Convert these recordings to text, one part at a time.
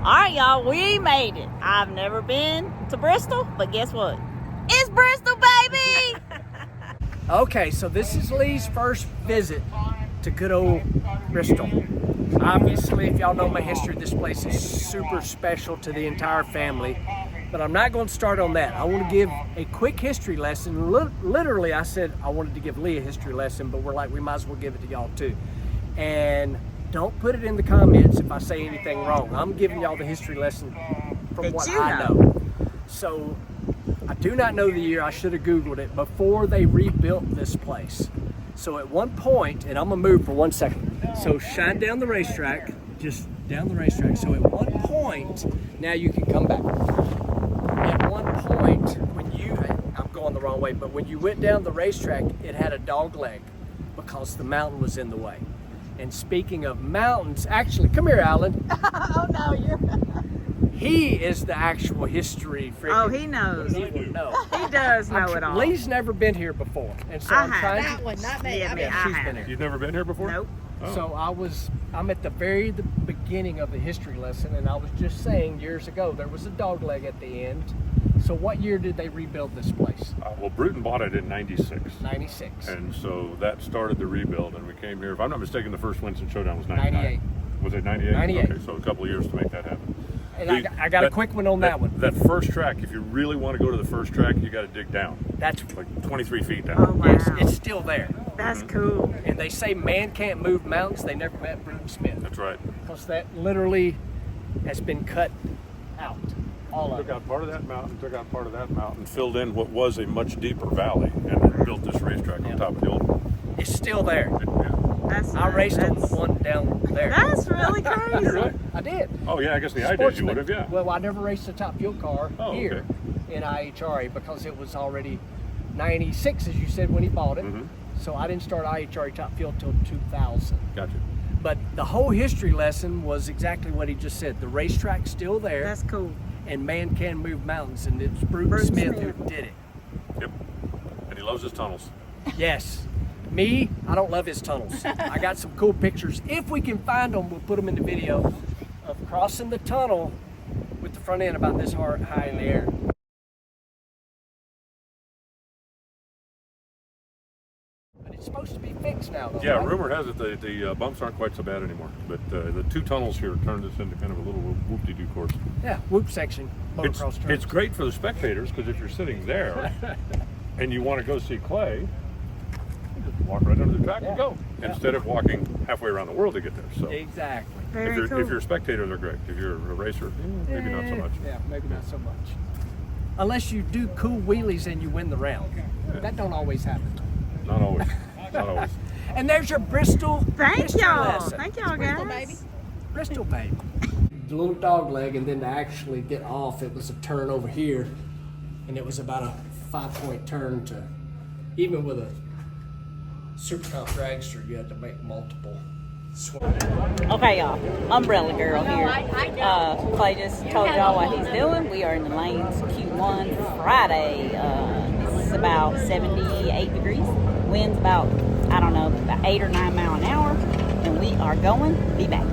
Alright, y'all, we made it. I've never been to Bristol, but guess what? It's Bristol, baby! Okay, so this is Lee's first visit to good old Bristol. Obviously, if y'all know my history, this place is super special to the entire family. But I'm not going to start on that. I want to give a quick history lesson. Literally, I said I wanted to give Lee a history lesson, but we're like, we might as well give it to y'all too. And don't put it in the comments if I say anything wrong. I'm giving y'all the history lesson from what I know. So, I do not know the year. I should have Googled it before they rebuilt this place. So at one point, and I'm gonna move for 1 second. So shine down the racetrack, just down the racetrack. So at one point, now you can come back. At one point, I'm going the wrong way, but when you went down the racetrack, it had a dog leg because the mountain was in the way. And speaking of mountains, actually, come here, Alan. Oh no, you're... He is the actual history freak. Oh, he knows. He would know. He does know it all. Lee's never been here before, and so I'm trying to. One, not me. Yeah, she's been here. You've never been here before? Nope. Oh. So I'm at the very beginning of the history lesson, and I was just saying years ago there was a dog leg at the end. So what year did they rebuild this place? Well, Bruton bought it in '96. 96. And so that started the rebuild, and we came here. If I'm not mistaken, the first Winston Showdown was 99. 98. Was it 98? 98. Okay, so a couple of years to make that happen. And I got a quick one on that one. That first track, if you really want to go to the first track, you got to dig down. That's like 23 feet down. Oh, wow. It's still there. That's cool. And they say man can't move mountains. They never met Bruton Smith. That's right. Because that literally has been cut out. All of Took it. out part of that mountain, took out part of that mountain, filled in what was a much deeper valley, and then built this racetrack on top of the old one. It's still there. That's I raced on the one down there. That's really crazy. Really? I did. Oh yeah, I guess the idea you would have, yeah. Well, I never raced a top fuel car here okay. in IHRA because it was already 96, as you said, when he bought it. Mm-hmm. So I didn't start IHRA top fuel till 2000. Gotcha. But the whole history lesson was exactly what he just said. The racetrack's still there. That's cool. And man can move mountains, and it's Bruton Smith who did it. Yep. And he loves his tunnels. Yes. Me, I don't love his tunnels. I got some cool pictures. If we can find them, we'll put them in the video of crossing the tunnel with the front end about this high in the air. But it's supposed to be fixed now, though. Yeah, right? rumor has it the bumps aren't quite so bad anymore. But the two tunnels here turned this into kind of a little whoop-de-doo course. Yeah, whoop section. Motocross turn. It's great for the spectators because if you're sitting there and you want to go see Clay, you just walk right under the track and go. Instead of walking halfway around the world to get there. So Exactly. Very cool. if you're a spectator, they're great. If you're a racer, maybe not so much. Yeah, maybe not so much. Unless you do cool wheelies and you win the round. That don't always happen. Not always. Not always. And there's your Bristol Thank history y'all. lesson. Thank y'all, guys. Bristol, baby. The little dog leg, and then to actually get off, it was a turn over here, and it was about a 5-point turn to, even with a Super Comp dragster, you had to make multiple swings. Okay, y'all. Umbrella Girl here. Clay just told y'all what he's doing. We are in the lanes Q1 Friday. This is about 78 degrees. Wind's about, I don't know, about 8 or 9 miles an hour. And we are going. Be back.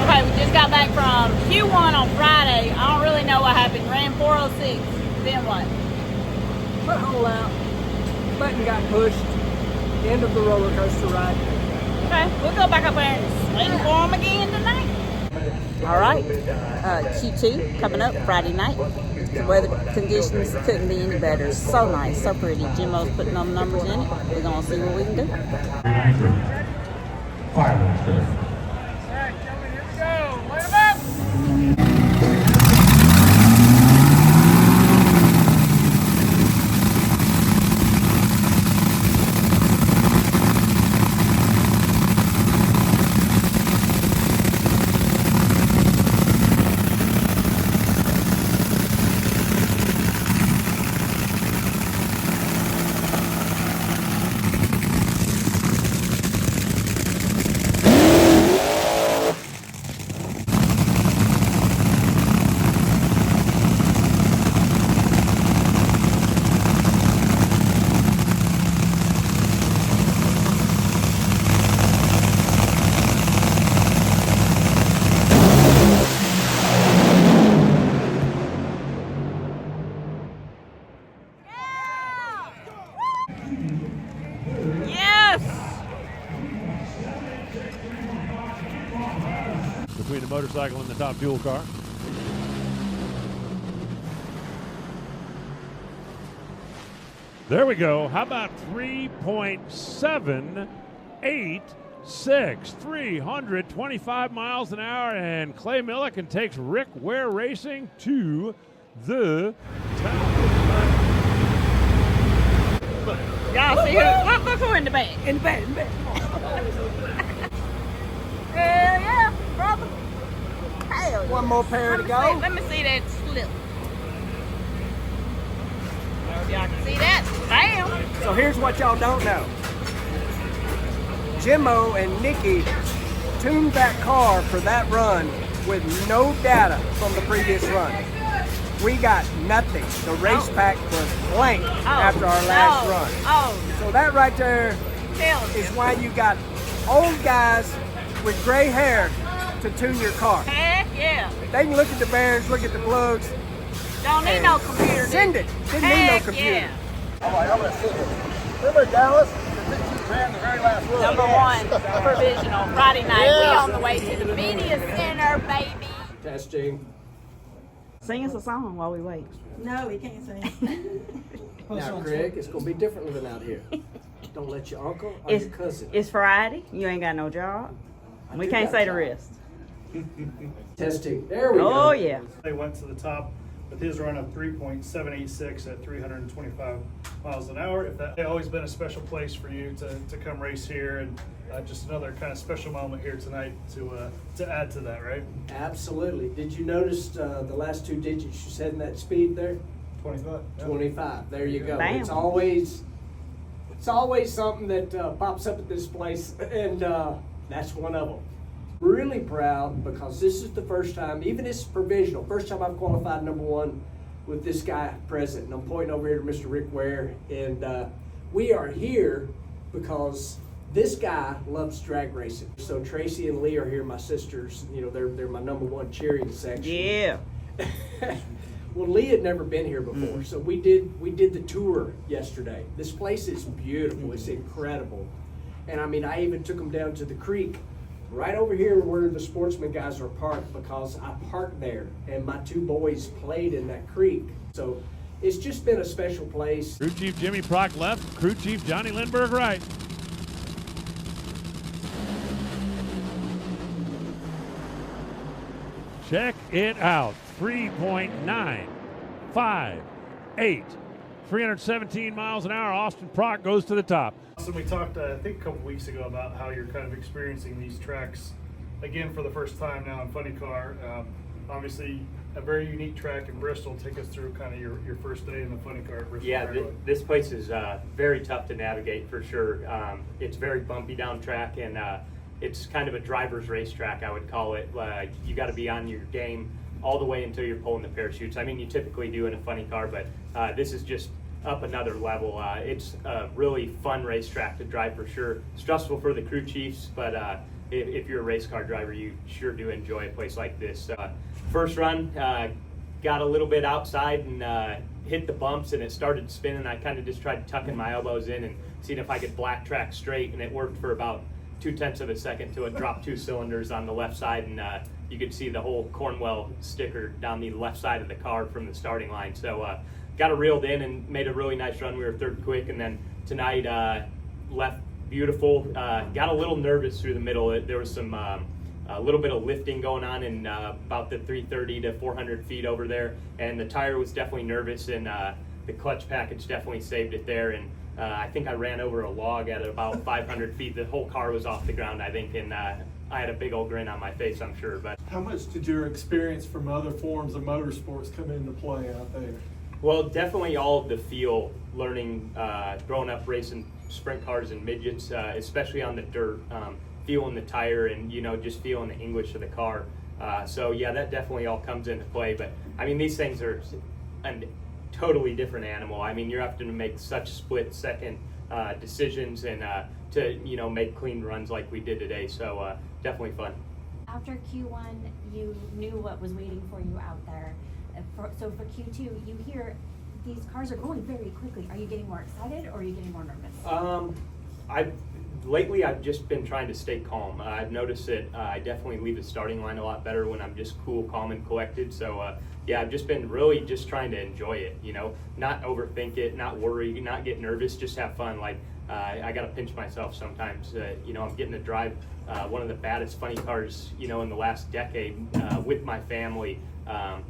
Okay, we just got back from Q1 on Friday. I don't really know what happened. Ran 406. Then what? Put hole out, button got pushed, end of the roller coaster ride. Okay, we'll go back up there and swing for them again tonight. All right, Q2 coming up Friday night. The weather conditions couldn't be any better. So nice, so pretty. Jimbo's putting them numbers in it. We're gonna see what we can do. Fireworks good. All right, gentlemen, here we go. Light 'em up. between the motorcycle and the top fuel car. There we go. How about 3.786? 325 miles an hour, and Clay Millican takes Rick Ware Racing to the top. Y'all see who? Look who in the back. In the back. Hell yeah, brother. Hell yeah. One more pair to go. Let me see that slip. I hope y'all can see that. Bam. So here's what y'all don't know. Jimmo and Nikki tuned that car for that run with no data from the previous run. We got nothing. The race pack was blank after our last run. So that right there is why you got old guys with gray hair to tune your car. Heck yeah. They can look at the bearings, look at the plugs. Don't need no computer. Send it. Didn't need no computer. Yeah. All right, I'm going to see it. Remember Dallas? She ran the very last run. Number one provisional Friday night. We on the way to the media center, baby. Testing. Sing us a song while we wait. No, we can't sing. Now, Craig, it's going to be different than out here. Don't let your uncle or your cousin. It's Friday. You ain't got no job. We do can't got say a the job. rest. Testing. There we go. Oh, yeah. They went to the top with his run of 3.786 at 325 miles an hour. If that always been a special place for you to come race here, and just another kind of special moment here tonight to add to that, right? Absolutely. Did you notice the last two digits you said in that speed there? 25. Yeah. 25. There you go. Bam. It's always something that pops up at this place, and that's one of them. Really proud because this is the first time, even it's provisional, first time I've qualified number one with this guy present. And I'm pointing over here to Mr. Rick Ware, and we are here because this guy loves drag racing. So Tracy and Lee are here, my sisters. You know, they're my number one cheering section. Yeah. Well, Lee had never been here before, so we did the tour yesterday. This place is beautiful. It's incredible. And I mean, I even took them down to the creek right over here where the sportsman guys are parked, because I parked there and my two boys played in that creek. So it's just been a special place. Crew Chief Jimmy Prock left, Crew Chief Johnny Lindbergh right. Check it out. 3.958. 317 miles an hour. Austin Prock goes to the top. So we talked, I think, a couple weeks ago about how you're kind of experiencing these tracks again for the first time now in Funny Car. Obviously, a very unique track in Bristol. Take us through kind of your first day in the Funny Car at Bristol. Yeah, this place is very tough to navigate for sure. It's very bumpy down track, and it's kind of a driver's racetrack, I would call it. You got to be on your game all the way until you're pulling the parachutes. I mean, you typically do in a Funny Car, but this is just up another level. It's a really fun racetrack to drive for sure. Stressful for the crew chiefs, but if you're a race car driver, you sure do enjoy a place like this. First run, got a little bit outside and hit the bumps, and it started spinning. I kind of just tried tucking my elbows in and seeing if I could black track straight, and it worked for about 0.2 of a second till it dropped 2 cylinders on the left side, and you could see the whole Cornwell sticker down the left side of the car from the starting line. So got it reeled in and made a really nice run. We were third quick, and then tonight left beautiful. Got a little nervous through the middle. There was some a little bit of lifting going on in about the 330 to 400 feet over there, and the tire was definitely nervous, and the clutch package definitely saved it there. And I think I ran over a log at about 500 feet. The whole car was off the ground, I think, and I had a big old grin on my face, I'm sure. But how much did your experience from other forms of motorsports come into play out there? Well, definitely all of the feel, learning, growing up racing sprint cars and midgets, especially on the dirt, feeling the tire and, just feeling the English of the car. So yeah, that definitely all comes into play. But I mean, these things are a totally different animal. I mean, you're having to make such split-second decisions and to make clean runs like we did today. So definitely fun. After Q1, you knew what was waiting for you out there. So for Q2, you hear these cars are going very quickly. Are you getting more excited or are you getting more nervous? lately I've just been trying to stay calm. I've noticed that I definitely leave the starting line a lot better when I'm just cool, calm, and collected. So yeah, I've just been really just trying to enjoy it, you know, not overthink it, not worry, not get nervous, just have fun. Like I got to pinch myself sometimes. You know, I'm getting to drive one of the baddest funny cars, you know, in the last decade with my family,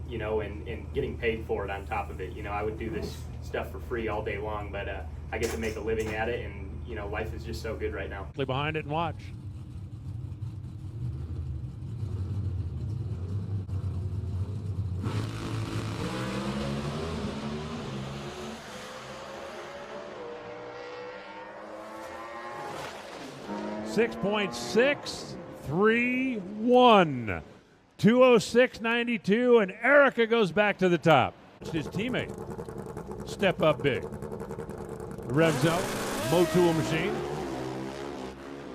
you know, and getting paid for it on top of it. You know, I would do this stuff for free all day long, but I get to make a living at it, and you know, life is just so good right now. Behind it and watch. .631, 206.92, and Erica goes back to the top. His teammate step up big. Revs up, Motul machine.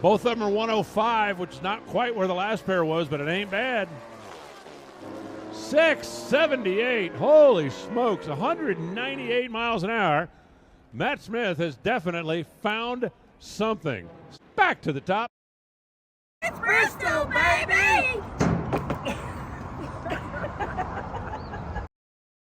Both of them are 105, which is not quite where the last pair was, but it ain't bad. 678, holy smokes, 198 miles an hour. Matt Smith has definitely found something. Back to the top. It's Bristol, baby!